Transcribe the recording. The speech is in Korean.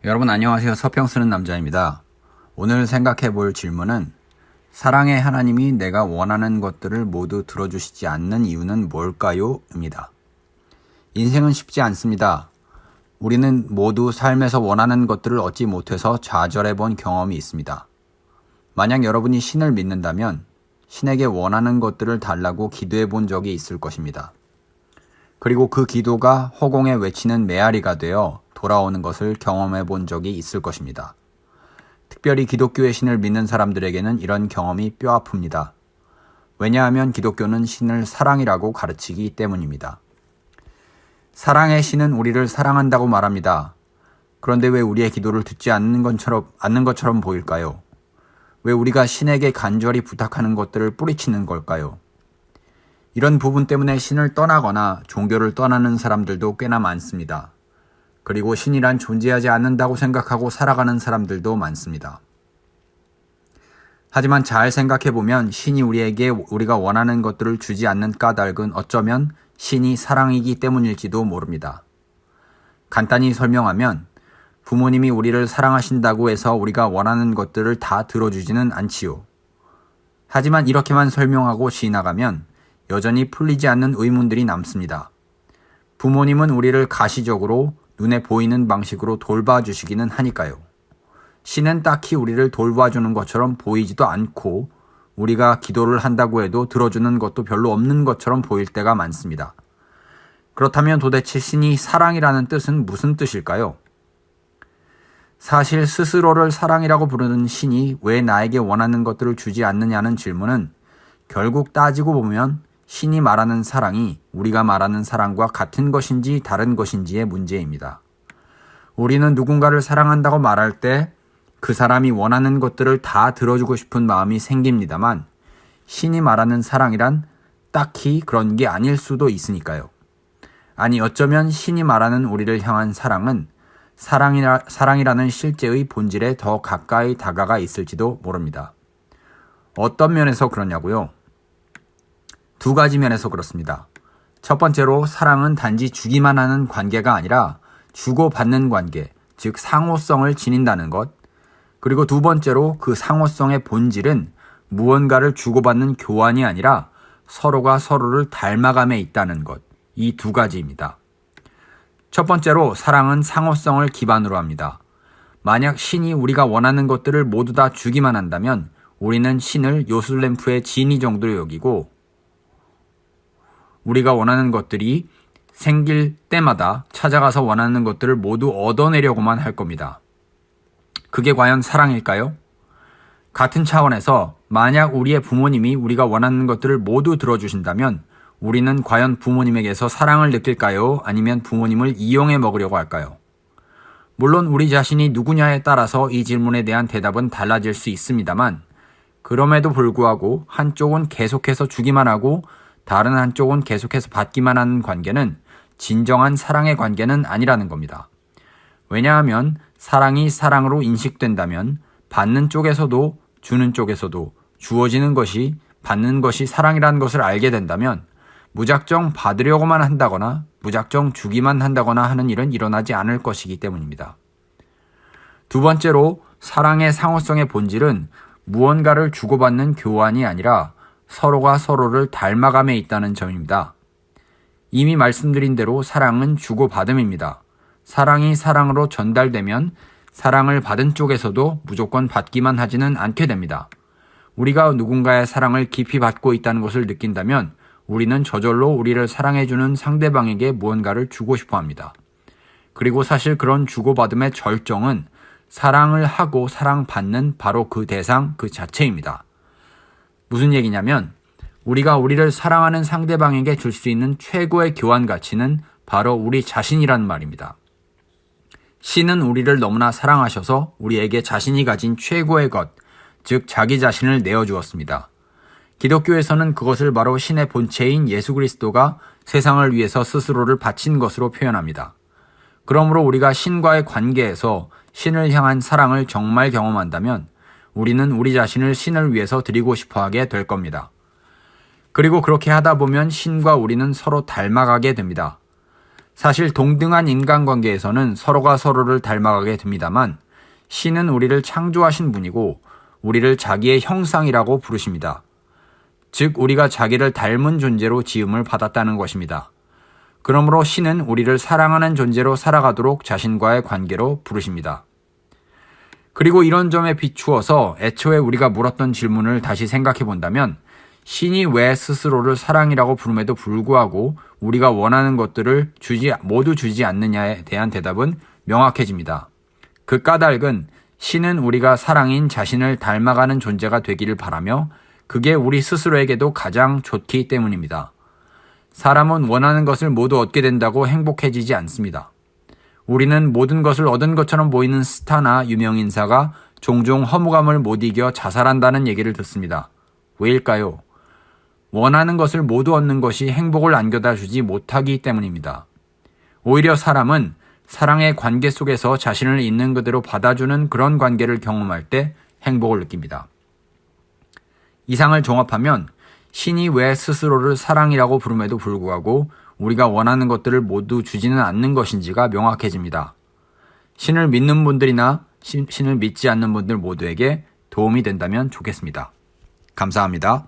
여러분 안녕하세요. 서평 쓰는 남자입니다. 오늘 생각해 볼 질문은 사랑의 하나님이 내가 원하는 것들을 모두 들어주시지 않는 이유는 뭘까요? 입니다. 인생은 쉽지 않습니다. 우리는 모두 삶에서 원하는 것들을 얻지 못해서 좌절해 본 경험이 있습니다. 만약 여러분이 신을 믿는다면 신에게 원하는 것들을 달라고 기도해 본 적이 있을 것입니다. 그리고 그 기도가 허공에 외치는 메아리가 되어 돌아오는 것을 경험해 본 적이 있을 것입니다. 특별히 기독교의 신을 믿는 사람들에게는 이런 경험이 뼈아픕니다. 왜냐하면 기독교는 신을 사랑이라고 가르치기 때문입니다. 사랑의 신은 우리를 사랑한다고 말합니다. 그런데 왜 우리의 기도를 듣지 않는 것처럼 보일까요? 왜 우리가 신에게 간절히 부탁하는 것들을 뿌리치는 걸까요? 이런 부분 때문에 신을 떠나거나 종교를 떠나는 사람들도 꽤나 많습니다. 그리고 신이란 존재하지 않는다고 생각하고 살아가는 사람들도 많습니다. 하지만 잘 생각해보면 신이 우리에게 우리가 원하는 것들을 주지 않는 까닭은 어쩌면 신이 사랑이기 때문일지도 모릅니다. 간단히 설명하면 부모님이 우리를 사랑하신다고 해서 우리가 원하는 것들을 다 들어주지는 않지요. 하지만 이렇게만 설명하고 지나가면 여전히 풀리지 않는 의문들이 남습니다. 부모님은 우리를 가시적으로 눈에 보이는 방식으로 돌봐주시기는 하니까요. 신은 딱히 우리를 돌봐주는 것처럼 보이지도 않고 우리가 기도를 한다고 해도 들어주는 것도 별로 없는 것처럼 보일 때가 많습니다. 그렇다면 도대체 신이 사랑이라는 뜻은 무슨 뜻일까요? 사실 스스로를 사랑이라고 부르는 신이 왜 나에게 원하는 것들을 주지 않느냐는 질문은 결국 따지고 보면 신이 말하는 사랑이 우리가 말하는 사랑과 같은 것인지 다른 것인지의 문제입니다. 우리는 누군가를 사랑한다고 말할 때 그 사람이 원하는 것들을 다 들어주고 싶은 마음이 생깁니다만 신이 말하는 사랑이란 딱히 그런 게 아닐 수도 있으니까요. 아니 어쩌면 신이 말하는 우리를 향한 사랑은 사랑이라는 실제의 본질에 더 가까이 다가가 있을지도 모릅니다. 어떤 면에서 그러냐고요? 두 가지 면에서 그렇습니다. 첫 번째로 사랑은 단지 주기만 하는 관계가 아니라 주고받는 관계, 즉 상호성을 지닌다는 것. 그리고 두 번째로 그 상호성의 본질은 무언가를 주고받는 교환이 아니라 서로가 서로를 닮아감에 있다는 것. 이 두 가지입니다. 첫 번째로 사랑은 상호성을 기반으로 합니다. 만약 신이 우리가 원하는 것들을 모두 다 주기만 한다면 우리는 신을 요술램프의 지니 정도로 여기고 우리가 원하는 것들이 생길 때마다 찾아가서 원하는 것들을 모두 얻어내려고만 할 겁니다. 그게 과연 사랑일까요? 같은 차원에서 만약 우리의 부모님이 우리가 원하는 것들을 모두 들어주신다면 우리는 과연 부모님에게서 사랑을 느낄까요? 아니면 부모님을 이용해 먹으려고 할까요? 물론 우리 자신이 누구냐에 따라서 이 질문에 대한 대답은 달라질 수 있습니다만 그럼에도 불구하고 한쪽은 계속해서 주기만 하고 다른 한쪽은 계속해서 받기만 하는 관계는 진정한 사랑의 관계는 아니라는 겁니다. 왜냐하면 사랑이 사랑으로 인식된다면 받는 쪽에서도 주는 쪽에서도 주어지는 것이 받는 것이 사랑이라는 것을 알게 된다면 무작정 받으려고만 한다거나 무작정 주기만 한다거나 하는 일은 일어나지 않을 것이기 때문입니다. 두 번째로 사랑의 상호성의 본질은 무언가를 주고받는 교환이 아니라 서로가 서로를 닮아감에 있다는 점입니다. 이미 말씀드린 대로 사랑은 주고받음입니다. 사랑이 사랑으로 전달되면 사랑을 받은 쪽에서도 무조건 받기만 하지는 않게 됩니다. 우리가 누군가의 사랑을 깊이 받고 있다는 것을 느낀다면 우리는 저절로 우리를 사랑해주는 상대방에게 무언가를 주고 싶어 합니다. 그리고 사실 그런 주고받음의 절정은 사랑을 하고 사랑받는 바로 그 대상 그 자체입니다. 무슨 얘기냐면 우리가 우리를 사랑하는 상대방에게 줄 수 있는 최고의 교환 가치는 바로 우리 자신이란 말입니다. 신은 우리를 너무나 사랑하셔서 우리에게 자신이 가진 최고의 것, 즉 자기 자신을 내어주었습니다. 기독교에서는 그것을 바로 신의 본체인 예수 그리스도가 세상을 위해서 스스로를 바친 것으로 표현합니다. 그러므로 우리가 신과의 관계에서 신을 향한 사랑을 정말 경험한다면 우리는 우리 자신을 신을 위해서 드리고 싶어 하게 될 겁니다. 그리고 그렇게 하다 보면 신과 우리는 서로 닮아가게 됩니다. 사실 동등한 인간관계에서는 서로가 서로를 닮아가게 됩니다만 신은 우리를 창조하신 분이고 우리를 자기의 형상이라고 부르십니다. 즉 우리가 자기를 닮은 존재로 지음을 받았다는 것입니다. 그러므로 신은 우리를 사랑하는 존재로 살아가도록 자신과의 관계로 부르십니다. 그리고 이런 점에 비추어서 애초에 우리가 물었던 질문을 다시 생각해 본다면 신이 왜 스스로를 사랑이라고 부름에도 불구하고 우리가 원하는 것들을 모두 주지 않느냐에 대한 대답은 명확해집니다. 그 까닭은 신은 우리가 사랑인 자신을 닮아가는 존재가 되기를 바라며 그게 우리 스스로에게도 가장 좋기 때문입니다. 사람은 원하는 것을 모두 얻게 된다고 행복해지지 않습니다. 우리는 모든 것을 얻은 것처럼 보이는 스타나 유명인사가 종종 허무감을 못 이겨 자살한다는 얘기를 듣습니다. 왜일까요? 원하는 것을 모두 얻는 것이 행복을 안겨다 주지 못하기 때문입니다. 오히려 사람은 사랑의 관계 속에서 자신을 있는 그대로 받아주는 그런 관계를 경험할 때 행복을 느낍니다. 이상을 종합하면 신이 왜 스스로를 사랑이라고 부름에도 불구하고 우리가 원하는 것들을 모두 주지는 않는 것인지가 명확해집니다. 신을 믿는 분들이나 신을 믿지 않는 분들 모두에게 도움이 된다면 좋겠습니다. 감사합니다.